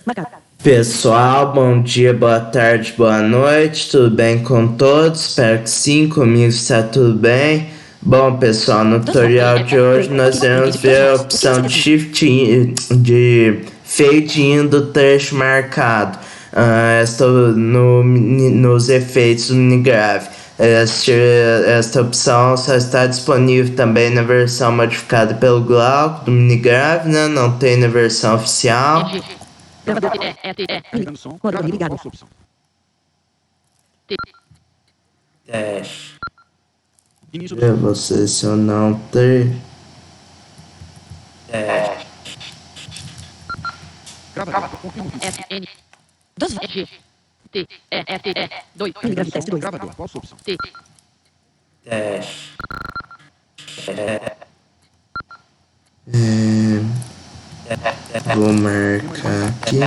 Marcado. Pessoal, bom dia, boa tarde, boa noite, tudo bem com todos? Espero que sim, comigo está tudo bem. Bom, pessoal, no tutorial de hoje nós vamos ver a opção de shift de fade in do trecho marcado. Nos efeitos do minigrav. Esta opção só está disponível também na versão modificada pelo Glauco do minigrav, né? Não tem na versão oficial. Carregando som. Modo ligado. Deixe. Início Eu vou selecionar um trecho. Gravador. Confirma o vídeo. FN. Dosvox. T. E. 2. Minigrav teste 2. Gravador. Qual sua opção? T. Deixe. Vou marcar aqui.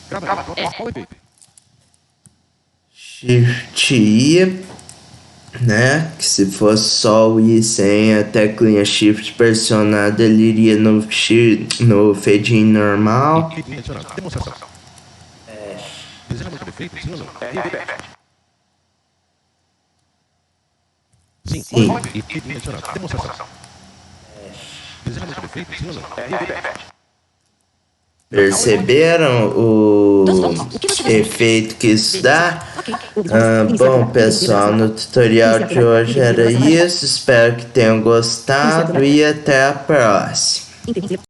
Gravador. Qual efeito? Shift I, né? Que se fosse só o I sem a teclinha Shift pressionada, ele iria no fade in normal. Demonstração. Deseja mostrar defeito? Sim ou não? Sim. Sim. Demonstração. Deseja mostrar defeito? Sim ou não? Perceberam o efeito que isso dá? Bom, pessoal, no tutorial de hoje era isso. Espero que tenham gostado e até a próxima.